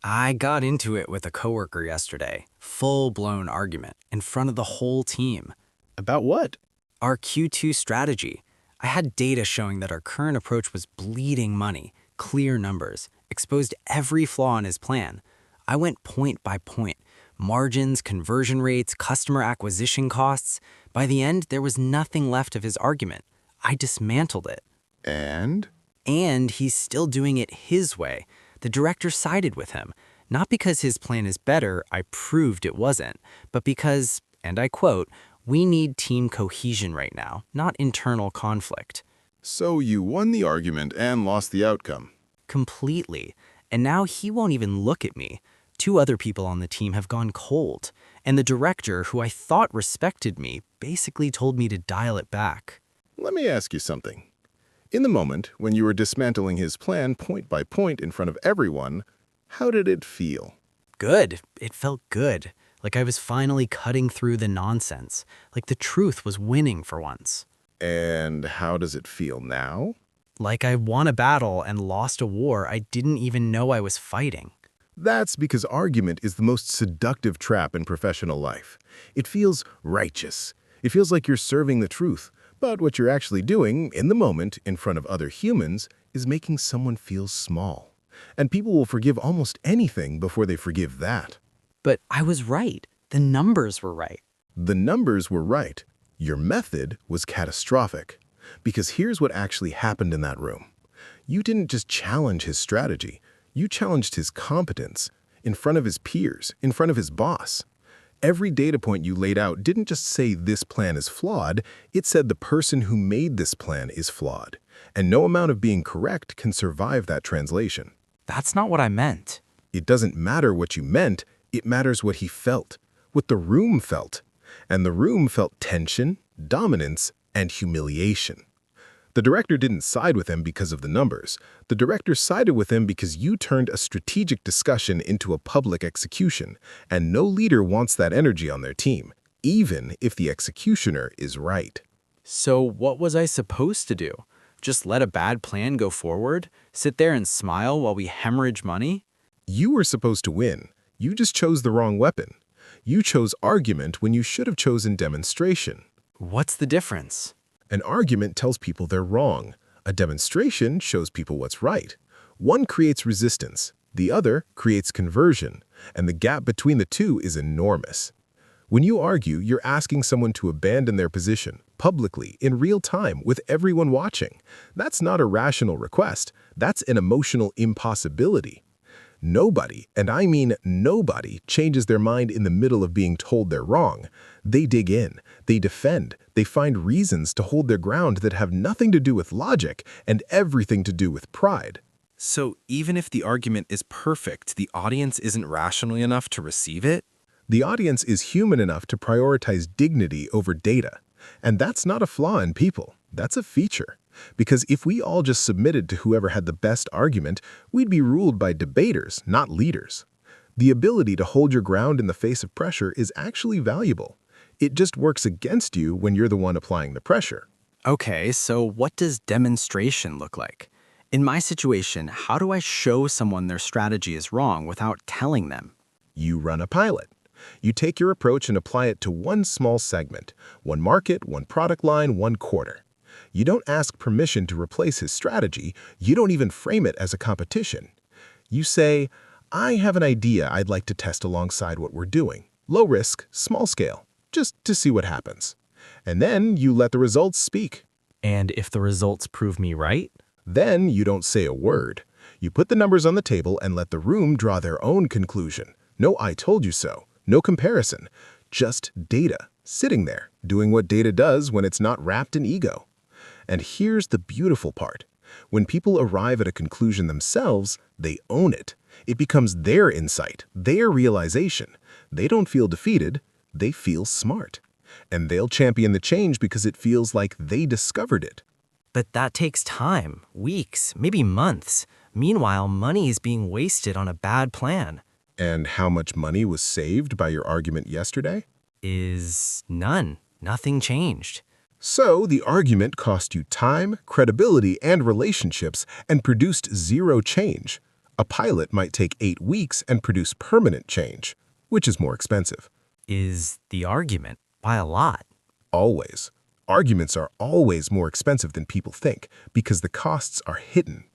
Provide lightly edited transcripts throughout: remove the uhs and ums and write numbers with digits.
I got into it with a coworker yesterday. Full-blown argument in front of the whole team. About what? Our Q2 strategy. I had data showing that our current approach was bleeding money, clear numbers, exposed every flaw in his plan. I went point by point. Margins, conversion rates, customer acquisition costs. By the end, there was nothing left of his argument. I dismantled it. And? And he's still doing it his way. The director sided with him, not because his plan is better, I proved it wasn't, but because, and I quote, "We need team cohesion right now, not internal conflict." So you won the argument and lost the outcome. Completely. And now he won't even look at me. Two other people on the team have gone cold, and the director, who I thought respected me, basically told me to dial it back. Let me ask you something. In the moment, when you were dismantling his plan point by point in front of everyone, how did it feel? Good. It felt good. Like I was finally cutting through the nonsense. Like the truth was winning for once. And how does it feel now? Like I won a battle and lost a war I didn't even know I was fighting. That's because argument is the most seductive trap in professional life. It feels righteous. It feels like you're serving the truth. But what you're actually doing, in the moment, in front of other humans, is making someone feel small. And people will forgive almost anything before they forgive that. But I was right. The numbers were right. The numbers were right. Your method was catastrophic. Because here's what actually happened in that room. You didn't just challenge his strategy. You challenged his competence, in front of his peers, in front of his boss. Every data point you laid out didn't just say this plan is flawed, it said the person who made this plan is flawed. And no amount of being correct can survive that translation. That's not what I meant. It doesn't matter what you meant, it matters what he felt, what the room felt. And the room felt tension, dominance, and humiliation. The director didn't side with him because of the numbers. The director sided with him because you turned a strategic discussion into a public execution, and no leader wants that energy on their team, even if the executioner is right. So what was I supposed to do? Just let a bad plan go forward? Sit there and smile while we hemorrhage money? You were supposed to win. You just chose the wrong weapon. You chose argument when you should have chosen demonstration. What's the difference? An argument tells people they're wrong. A demonstration shows people what's right. One creates resistance. The other creates conversion. And the gap between the two is enormous. When you argue, you're asking someone to abandon their position, publicly, in real time, with everyone watching. That's not a rational request. That's an emotional impossibility. Nobody, and I mean nobody, changes their mind in the middle of being told they're wrong. They dig in, they defend, they find reasons to hold their ground that have nothing to do with logic and everything to do with pride. So even if the argument is perfect, the audience isn't rational enough to receive it? The audience is human enough to prioritize dignity over data. And that's not a flaw in people, that's a feature. Because if we all just submitted to whoever had the best argument, we'd be ruled by debaters, not leaders. The ability to hold your ground in the face of pressure is actually valuable. It just works against you when you're the one applying the pressure. Okay, so what does demonstration look like? In my situation, how do I show someone their strategy is wrong without telling them? You run a pilot. You take your approach and apply it to one small segment, one market, one product line, one quarter. You don't ask permission to replace his strategy. You don't even frame it as a competition. You say, I have an idea I'd like to test alongside what we're doing. Low risk, small scale, just to see what happens. And then you let the results speak. And if the results prove me right? Then you don't say a word. You put the numbers on the table and let the room draw their own conclusion. No I told you so. No comparison. Just data, sitting there, doing what data does when it's not wrapped in ego. And here's the beautiful part. When people arrive at a conclusion themselves, they own it. It becomes their insight, their realization. They don't feel defeated, they feel smart. And they'll champion the change because it feels like they discovered it. But that takes time, weeks, maybe months. Meanwhile, money is being wasted on a bad plan. And how much money was saved by your argument yesterday? Is none. Nothing changed. So the argument cost you time, credibility, and relationships and produced zero change. A pilot might take 8 weeks and produce permanent change, which is more expensive. Is the argument by a lot? Always. Arguments are always more expensive than people think because the costs are hidden.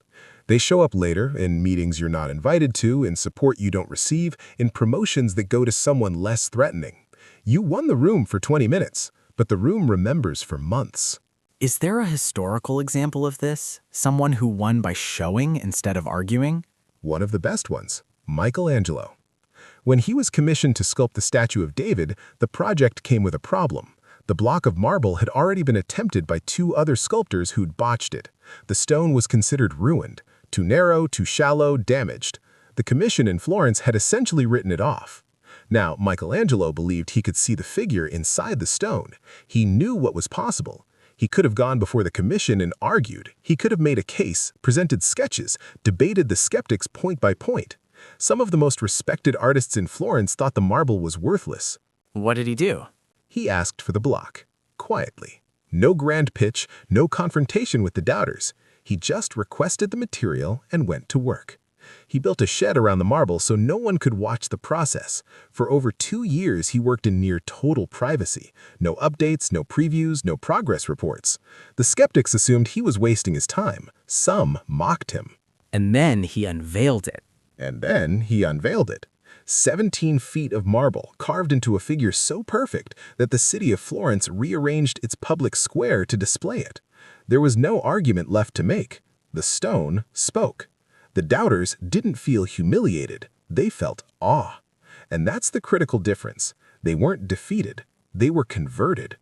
They show up later in meetings you're not invited to, in support you don't receive, in promotions that go to someone less threatening. You won the room for 20 minutes, but the room remembers for months. Is there a historical example of this? Someone who won by showing instead of arguing? One of the best ones, Michelangelo. When he was commissioned to sculpt the statue of David, the project came with a problem. The block of marble had already been attempted by 2 other sculptors who'd botched it. The stone was considered ruined, too narrow, too shallow, damaged. The commission in Florence had essentially written it off. Now, Michelangelo believed he could see the figure inside the stone. He knew what was possible. He could have gone before the commission and argued. He could have made a case, presented sketches, debated the skeptics point by point. Some of the most respected artists in Florence thought the marble was worthless. What did he do? He asked for the block, quietly. No grand pitch, no confrontation with the doubters. He just requested the material and went to work. He built a shed around the marble so no one could watch the process. For over 2 years, he worked in near total privacy. No updates, no previews, no progress reports. The skeptics assumed he was wasting his time. Some mocked him. And then he unveiled it. And then he unveiled it. 17 feet of marble carved into a figure so perfect that the city of Florence rearranged its public square to display it. There was no argument left to make. The stone spoke. The doubters didn't feel humiliated. They felt awe. And that's the critical difference. They weren't defeated. They were converted.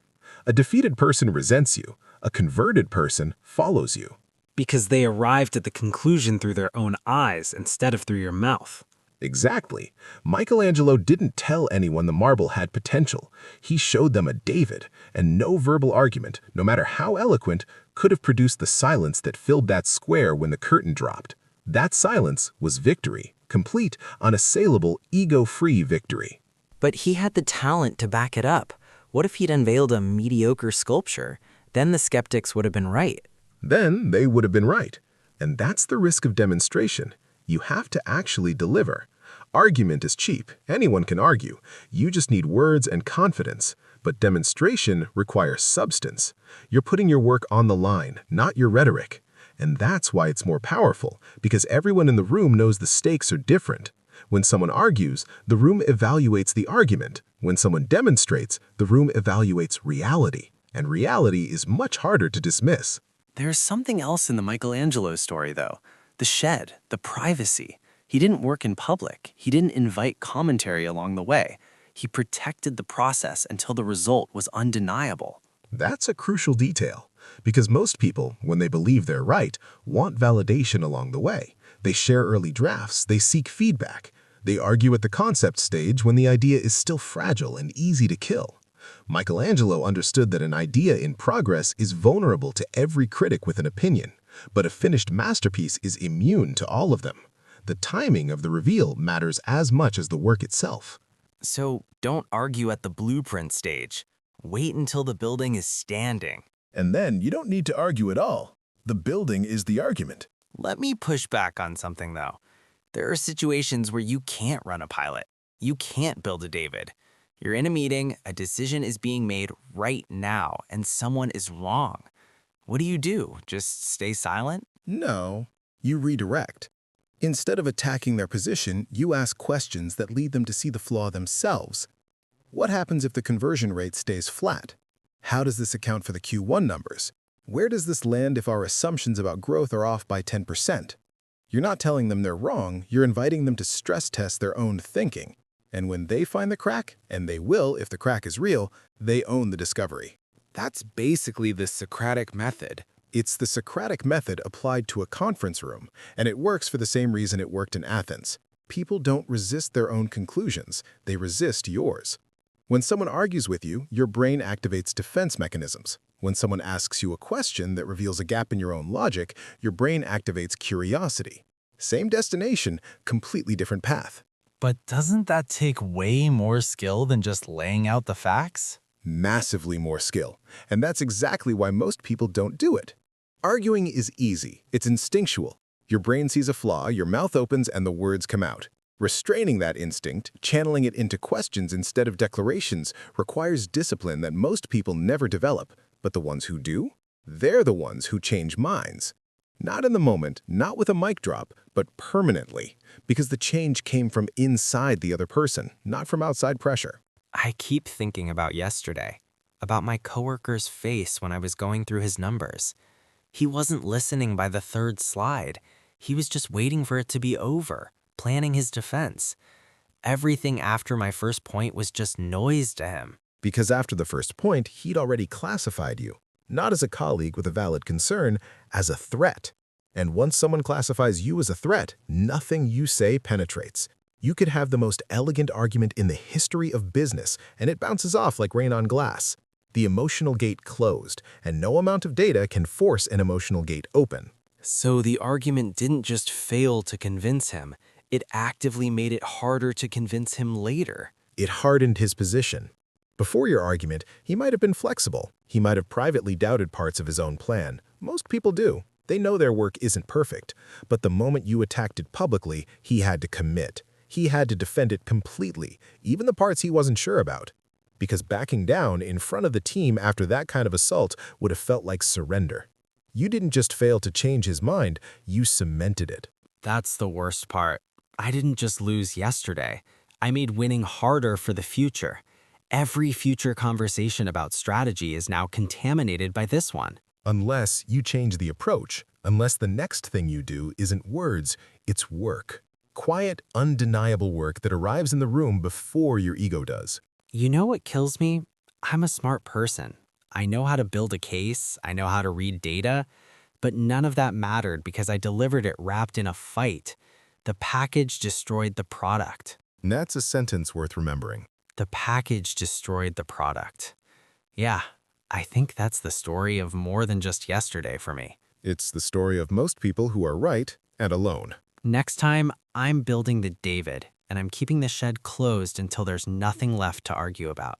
A defeated person resents you. A converted person follows you. Because they arrived at the conclusion through their own eyes instead of through your mouth. Exactly. Michelangelo didn't tell anyone the marble had potential. He showed them a David, and no verbal argument, no matter how eloquent, could have produced the silence that filled that square when the curtain dropped. That silence was victory, complete, unassailable, ego-free victory. But he had the talent to back it up. What if he'd unveiled a mediocre sculpture? Then the skeptics would have been right. Then they would have been right. And that's the risk of demonstration. You have to actually deliver. Argument is cheap. Anyone can argue. You just need words and confidence. But demonstration requires substance. You're putting your work on the line, not your rhetoric. And that's why it's more powerful, because everyone in the room knows the stakes are different. When someone argues, the room evaluates the argument. When someone demonstrates, the room evaluates reality. And reality is much harder to dismiss. There's something else in the Michelangelo story, though. The shed, the privacy. He didn't work in public. He didn't invite commentary along the way. He protected the process until the result was undeniable. That's a crucial detail, because most people, when they believe they're right, want validation along the way. They share early drafts, they seek feedback. They argue at the concept stage when the idea is still fragile and easy to kill. Michelangelo understood that an idea in progress is vulnerable to every critic with an opinion, but a finished masterpiece is immune to all of them. The timing of the reveal matters as much as the work itself. So don't argue at the blueprint stage. Wait until the building is standing. And then you don't need to argue at all. The building is the argument. Let me push back on something, though. There are situations where you can't run a pilot. You can't build a David. You're in a meeting, a decision is being made right now, and someone is wrong. What do? Just stay silent? No, you redirect. Instead of attacking their position, you ask questions that lead them to see the flaw themselves. What happens if the conversion rate stays flat? How does this account for the Q1 numbers? Where does this land if our assumptions about growth are off by 10%? You're not telling them they're wrong, you're inviting them to stress test their own thinking. And when they find the crack, and they will if the crack is real, they own the discovery. That's basically the Socratic method. It's the Socratic method applied to a conference room, and it works for the same reason it worked in Athens. People don't resist their own conclusions, they resist yours. When someone argues with you, your brain activates defense mechanisms. When someone asks you a question that reveals a gap in your own logic, your brain activates curiosity. Same destination, completely different path. But doesn't that take way more skill than just laying out the facts? Massively more skill, and that's exactly why most people don't do it. Arguing is easy, it's instinctual. Your brain sees a flaw, your mouth opens, and the words come out. Restraining that instinct, channeling it into questions instead of declarations, requires discipline that most people never develop. But the ones who do? They're the ones who change minds. Not in the moment, not with a mic drop, but permanently, because the change came from inside the other person, not from outside pressure. I keep thinking about yesterday, about my coworker's face when I was going through his numbers. He wasn't listening by the third slide. He was just waiting for it to be over, planning his defense. Everything after my first point was just noise to him. Because after the first point, he'd already classified you, not as a colleague with a valid concern, as a threat. And once someone classifies you as a threat, nothing you say penetrates. You could have the most elegant argument in the history of business, and it bounces off like rain on glass. The emotional gate closed, and no amount of data can force an emotional gate open. So the argument didn't just fail to convince him, it actively made it harder to convince him later. It hardened his position. Before your argument, he might have been flexible. He might have privately doubted parts of his own plan. Most people do. They know their work isn't perfect. But the moment you attacked it publicly, he had to commit. He had to defend it completely, even the parts he wasn't sure about. Because backing down in front of the team after that kind of assault would have felt like surrender. You didn't just fail to change his mind, you cemented it. That's the worst part. I didn't just lose yesterday. I made winning harder for the future. Every future conversation about strategy is now contaminated by this one. Unless you change the approach, unless the next thing you do isn't words, it's work. Quiet, undeniable work that arrives in the room before your ego does. You know what kills me? I'm a smart person. I know how to build a case, I know how to read data, but none of that mattered because I delivered it wrapped in a fight. The package destroyed the product. And that's a sentence worth remembering. The package destroyed the product. Yeah, I think that's the story of more than just yesterday for me. It's the story of most people who are right and alone. Next time, I'm building the David, and I'm keeping the shed closed until there's nothing left to argue about.